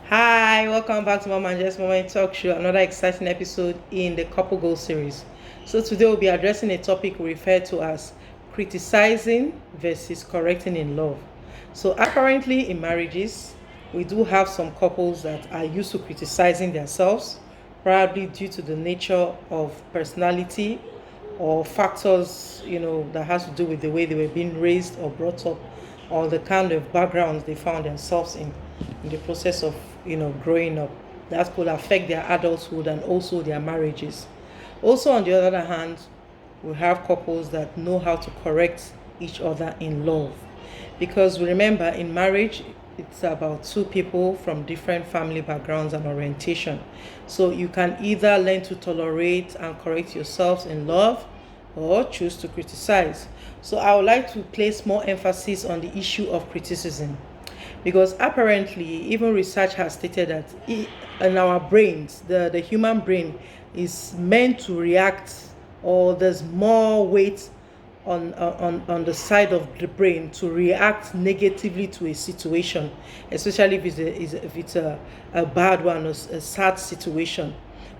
Hi, welcome back to Mama and Just Moment Talk Show, another exciting episode in the Couple Goal series. So, today we'll be addressing a topic we refer to as criticizing versus correcting in love. So, apparently, in marriages, we do have some couples that are used to criticizing themselves, probably due to the nature of personality or factors, that has to do with the way they were being raised or brought up or the kind of backgrounds they found themselves in the process of growing up. That could affect their adulthood and also their marriages. Also, on the other hand, we have couples that know how to correct each other in love, because remember, in marriage it's about two people from different family backgrounds and orientation. So you can either learn to tolerate and correct yourselves in love, or choose to criticize. So I would like to place more emphasis on the issue of criticism, because apparently even research has stated that in our brains, the human brain is meant to react, or there's more weight on the side of the brain to react negatively to a situation, especially if it's a bad one or a sad situation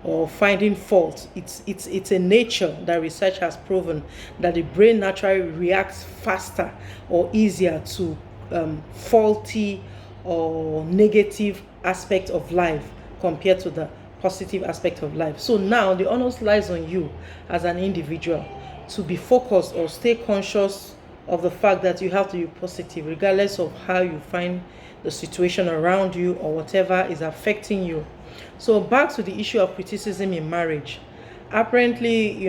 or finding fault. It's a nature that research has proven that the brain naturally reacts faster or easier to faulty or negative aspect of life compared to the positive aspect of life. So now the onus lies on you as an individual to be focused or stay conscious of the fact that you have to be positive regardless of how you find the situation around you or whatever is affecting you. So back to the issue of criticism in marriage. Apparently,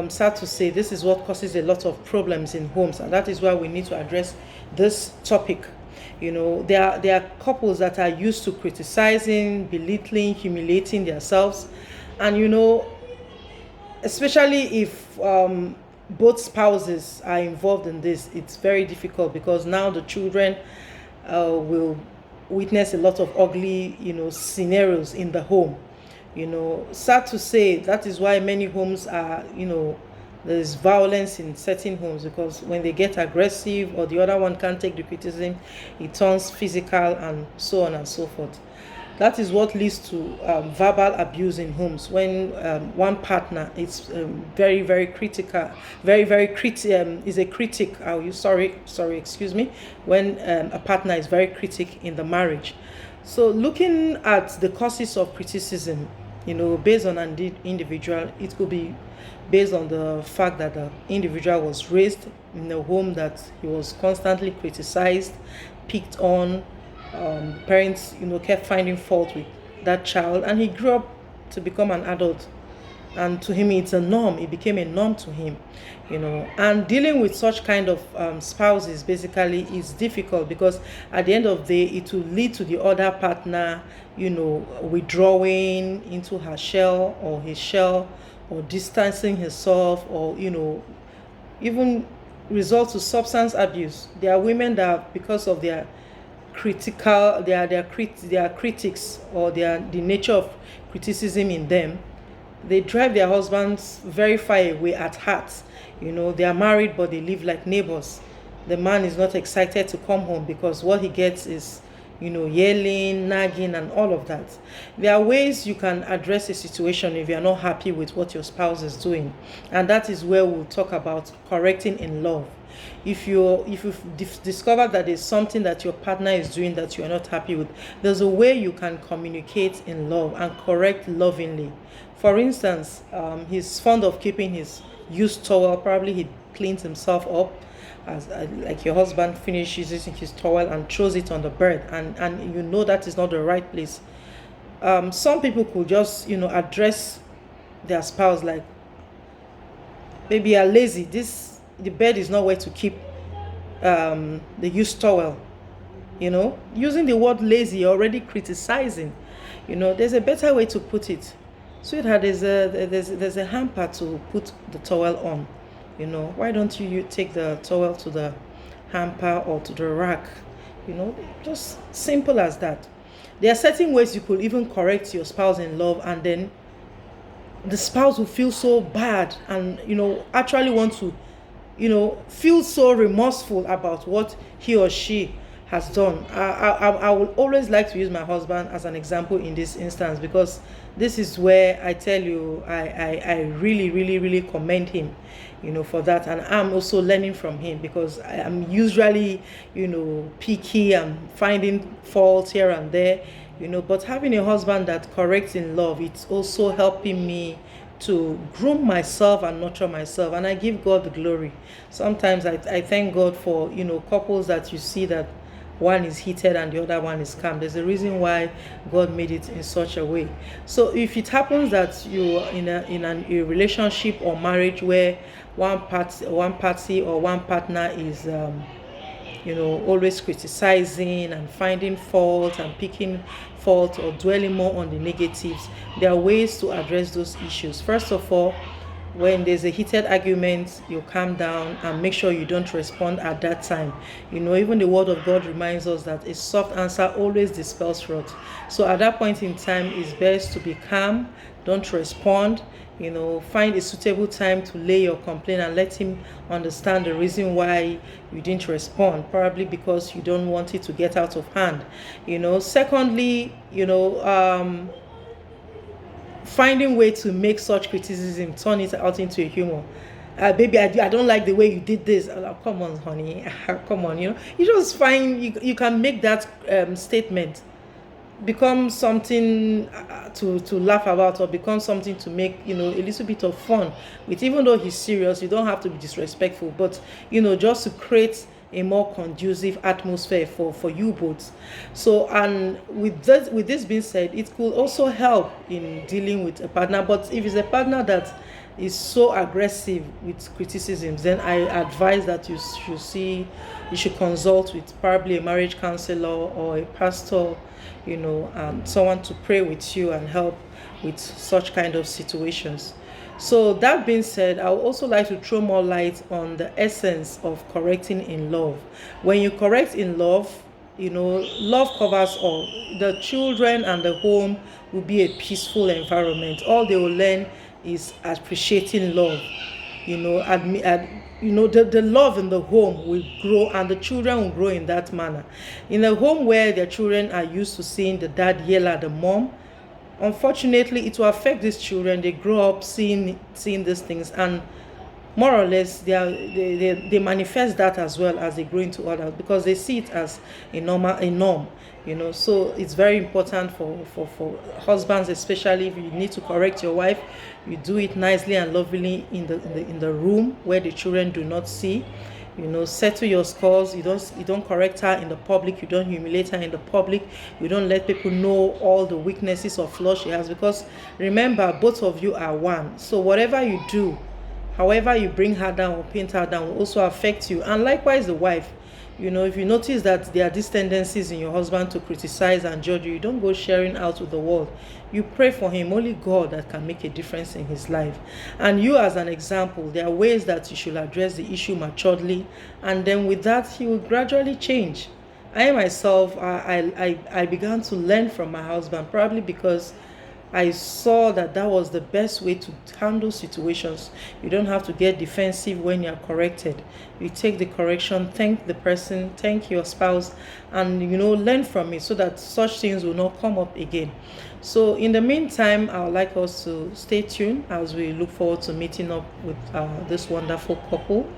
sad to say, this is what causes a lot of problems in homes, and that is why we need to address this topic. There are couples that are used to criticizing, belittling, humiliating themselves, and especially if both spouses are involved in this, it's very difficult, because now the children will witness a lot of ugly scenarios in the home. Sad to say, that is why many homes are, there's violence in certain homes, because when they get aggressive or the other one can't take the criticism, it turns physical and so on and so forth. That is what leads to verbal abuse in homes, when one partner is very very critical, is a critic. Oh, you sorry, excuse me. When a partner is very critic in the marriage. So looking at the causes of criticism, based on an individual, it could be based on the fact that the individual was raised in a home that he was constantly criticized, picked on. Parents, kept finding fault with that child, and he grew up to become an adult. And to him, it's a norm. It became a norm to him, And dealing with such kind of spouses basically is difficult, because at the end of the day, it will lead to the other partner, withdrawing into her shell or his shell, or distancing himself, or even result to substance abuse. There are women that, because of their critical, their critics, or the nature of criticism in them, they drive their husbands very far away at heart. They are married, but they live like neighbors. The man is not excited to come home, because what he gets is yelling, nagging, and all of that. There are ways you can address a situation if you're not happy with what your spouse is doing, and that is where we'll talk about correcting in love. If you've discovered that there's something that your partner is doing that you're not happy with, there's a way you can communicate in love and correct lovingly. For instance, he's fond of keeping his used towel. Probably he cleans himself up, as like your husband finishes using his towel and throws it on the bed, and that is not the right place. Some people could just address their spouse like, maybe you're lazy, the bed is not where to keep the used towel. Using the word lazy, you're already criticizing. There's a better way to put it. Sweetheart, there's a hamper to put the towel on. Why don't you take the towel to the hamper or to the rack? Just simple as that. There are certain ways you could even correct your spouse in love, and then the spouse will feel so bad and actually want to feel so remorseful about what he or she has done. I would always like to use my husband as an example in this instance, because this is where I tell you I really, really, really commend him, for that. And I'm also learning from him, because I am usually, picky and finding faults here and there, but having a husband that corrects in love, it's also helping me to groom myself and nurture myself, and I give God the glory. Sometimes I thank God for couples that you see that one is heated and the other one is calm. There's a reason why God made it in such a way. So if it happens that you're in a relationship or marriage where one party or one partner is always criticizing and finding fault and picking fault or dwelling more on the negatives, there are ways to address those issues. First of all, when there's a heated argument, you calm down and make sure you don't respond at that time. Even the word of God reminds us that a soft answer always dispels wrath. So at that point in time, it's best to be calm, don't respond. Find a suitable time to lay your complaint and let him understand the reason why you didn't respond, probably because you don't want it to get out of hand. Secondly, finding way to make such criticism, turn it out into a humor. Baby, I don't like the way you did this. Come on, honey. Come on, you just find you can make that statement become something to laugh about, or become something to make a little bit of fun with. Even though he's serious, you don't have to be disrespectful, but just to create a more conducive atmosphere for you both. So, and with this being said, it could also help in dealing with a partner. But if it's a partner that is so aggressive with criticisms, then I advise that you should consult with probably a marriage counselor or a pastor, someone to pray with you and help with such kind of situations. So that being said, I would also like to throw more light on the essence of correcting in love. When you correct in love, love covers all. The children and the home will be a peaceful environment. All they will learn is appreciating love. The love in the home will grow, and the children will grow in that manner. In a home where their children are used to seeing the dad yell at the mom, unfortunately it will affect these children. They grow up seeing these things, and more or less they manifest that as well as they grow into adults, because they see it as a norm. So it's very important for husbands, especially if you need to correct your wife, you do it nicely and lovingly in the room where the children do not see. Settle your scores. You don't correct her in the public. You don't humiliate her in the public. You don't let people know all the weaknesses or flaws she has, because remember, both of you are one. So whatever you do, however you bring her down or paint her down, will also affect you. And likewise the wife. If you notice that there are these tendencies in your husband to criticize and judge you, you don't go sharing out with the world. You pray for him. Only God that can make a difference in his life. And you, as an example, there are ways that you should address the issue maturely, and then with that, he will gradually change. I myself, I began to learn from my husband, probably because I saw that was the best way to handle situations. You don't have to get defensive when you're corrected. You take the correction, thank the person, thank your spouse, and learn from it, so that such things will not come up again. So in the meantime, I would like us to stay tuned as we look forward to meeting up with this wonderful couple.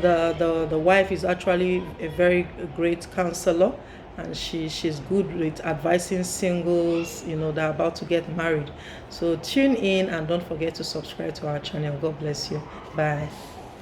The wife is actually a very great counselor, and she's good with advising singles that are about to get married. So tune in and don't forget to subscribe to our channel. God bless you. Bye.